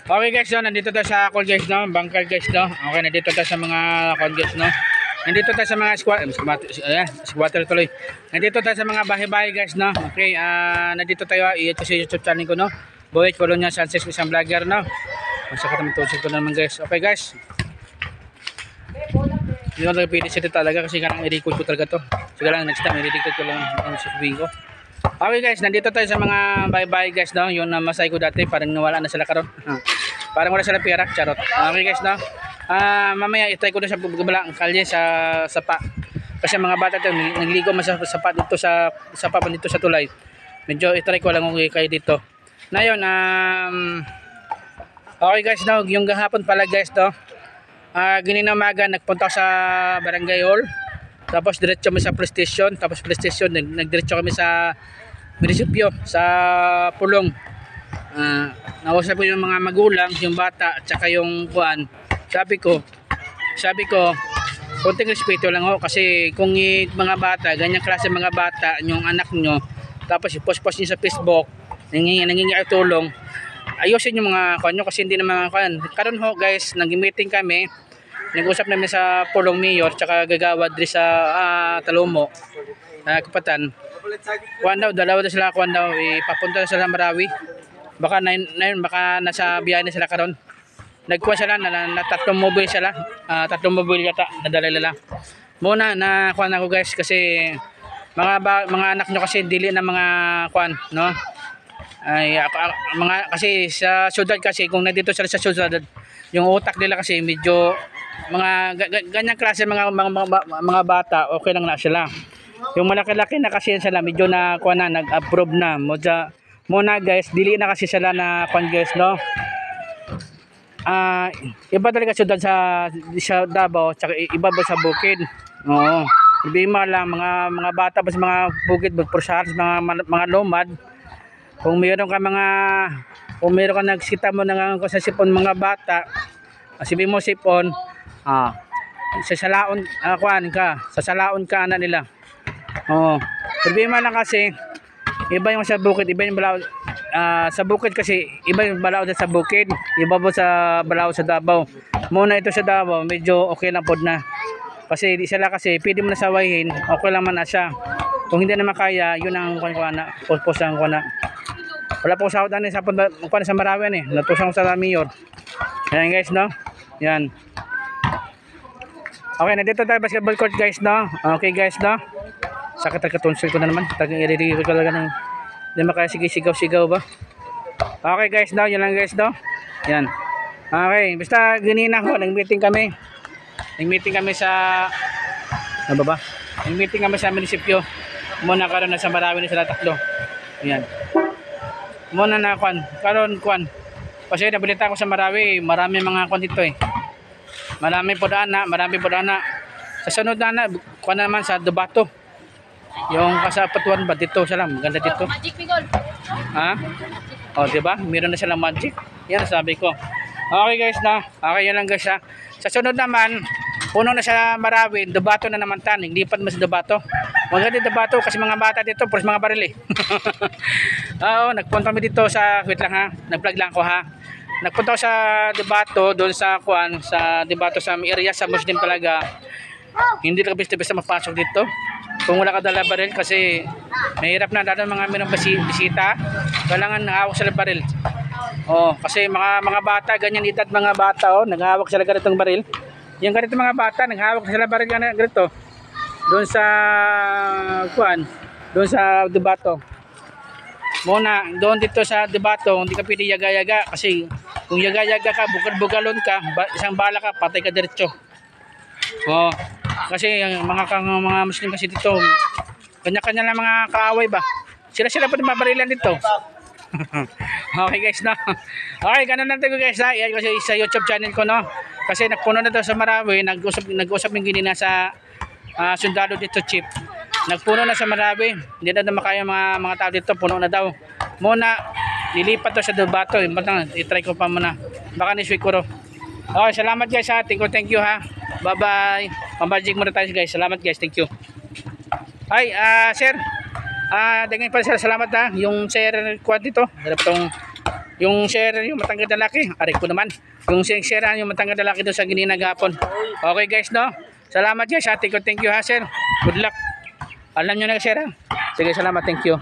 Okay guys, no, nandito tayo sa call guys, no, bangkal guys, no. Okay, nandito tayo sa mga call guys, no. Nandito tayo sa mga squatter tuloy. Nandito tayo sa mga bahay-bahay guys, no. Okay, nandito tayo, ito sa YouTube channel ko, no. Boyet Colonia Sanchez, isang vlogger, no. Masakit naman tusin ko naman guys. Okay guys. Hindi ko pwede siya talaga kasi karang i-record ko talaga to. Sige lang, next time i-record ko lang ang sasabihin ko. Okay guys, nandito tayo sa mga bahay-bahay guys, no. Yung namasay ko dati, parang nawala na sila karon. Parang wala sila pera, charot. Okay guys, no. Mamaya itry ko na sa gabalang kalye sa sapa. Kasi mga bata dito nagligo man sa sapa dito sa sapa pa dito sa tulay. Medyo itry ko lang okay kayo dito. Ngayon, okay guys, no, yung gahapon pala guys, no. Ginina umaga nagpunta ako sa barangay hall. Tapos diretso kami sa police station. Tapos police station nagdiretso kami sa munisipyo, sa Pulong. Nausap ko yung mga magulang, yung bata at saka yung kuan. Sabi ko konting respeto lang ho kasi kung mga bata, ganyan klase mga bata, yung anak nyo, tapos i-post nyo sa Facebook, nangingi tulong, ayusin yung mga kuan nyo kasi hindi naman kuan. Karon ho guys, nag-meeting kami, nag-usap namin sa Pulong Mayor tsaka gagawad diri sa Talomo, Kapatan. Kuan daw, dalawa daw sila kuan daw, ipapunta sila sa Marawi. Baka baka nasa biyahe na sila karon. Nagkuha sila na tatlong mobile sila, tatlong mobile yata nadala nila. Muna na kuan ako guys kasi mga anak nyo kasi dili na mga kuan, no? Ay mga kasi sa syudad kasi kung nandito sila sa syudad, yung utak nila kasi medyo mga ganyang klase mga bata, okay lang na sila. Yung malaki-laki na kasi sila medyo na kuan na nag-approve na. Muna guys, dili na kasi sila na kuan guys, no. Iba talaga syudad sa Davao, tsaka iba ba sa bukid. Oo. Problema lang mga bata pa sa mga bukid, pursahan mga lumad. Kung meron ka nagsita mo ng sa sipon mga bata, sabi mo sipon, sasalaon sasalaon ka na nila. Oo. Problema lang kasi iba yung sa bukid, iba yung balao. Sa bukid kasi iba yung balao sa bukid, iba po sa balao sa Davao. Muna ito sa Davao, medyo okay lang po na. Kasi di sila kasi pwede mo na sawahin, okay lang man na siya. Kung hindi naman kaya, yun ang kuana, pos ang kuana. Wala po sahod ani sa kuana sa Marawi ni, natusan ko sa Mayor. Yan guys, no. Yan. Okay, nandito tayo basketball court guys, no. Okay guys, no. Sakit ang katonsil ko na naman. Tagang i-ready ko talaga ng hindi makasigaw-sigaw ba. Okay guys, no. Yan lang guys, no. Yan. Okay, basta ganina ko, nag-meeting kami. Nag-meeting kami sa ano ba? Nag-meeting kami sa munisipyo. Muna karon na sa Marawi na sila tatlo. Yan. Muna na karon kasi nabalita ko sa Marawi, marami mga kuan dito eh. Marami po dana. Sa sunod na kuan naman sa Debato. Yung kasapatuan ba dito sila, maganda dito. Magic Migol. Oh, di ba? Meron na silang magic. Yan sabi ko. Okay guys, na. Okay yan lang guys ha. Sa sunod naman, puno na sa Marawi, Debato na naman tan. Hindi pa mas Debato. Maganda Debato kasi mga bata dito, puros mga baril eh. Oo, nagpunta kami dito sa, wait lang ha. Nag-vlog lang ko ha. Nagpunta ko sa Debato, doon sa Debato sa area sa Muslim talaga. Hindi lang basta mapasok dito. Kung wala ka dala baril kasi mahirap na dahil mga mayroong bisita, kailangan nahawak sila baril. Oh, kasi mga bata ganyan edad mga bata naghahawak sila ganitong baril. Yung ganito mga bata naghahawak sila baril ganito. Doon sa doon sa Debato. Muna, doon dito sa Debato, hindi ka pwede yaga-yaga kasi kung yaga-yaga ka, bugal-bugalon ka, isang bala ka, patay ka diretso. Oh. Kasi mga Muslim kasi dito kanya-kanya lang mga kaaway ba. Sila pa din mabarilan dito. Okay guys, no. Okay, ganun lang tayo guys ha. Iyan kasi sa YouTube channel ko, no. Kasi nagpuno na to sa Marawi, nag-usap yung ginina sa sundalo dito chief. Nagpuno na sa Marawi. Hindi na makaya mga tao dito, puno na daw. Muna nilipat to sa Debato, i-try ko pa muna. Baka ni Swikuro. Okay, salamat guys ha. Thank you ha. Bye-bye. Pambajik muna tayo guys. Salamat guys. Thank you. Ay, sir. Dengan pa sir, salamat ha. Yung sir quad dito. Harap tong Yung share yung matangkad na laki. Aray ko naman. Yung share yung matangkad na laki doon sa gininagapon. Okay guys, no? Salamat guys. Ate ko, thank you ha, sir. Good luck. Alam nyo na, sir ha. Sige, salamat. Thank you.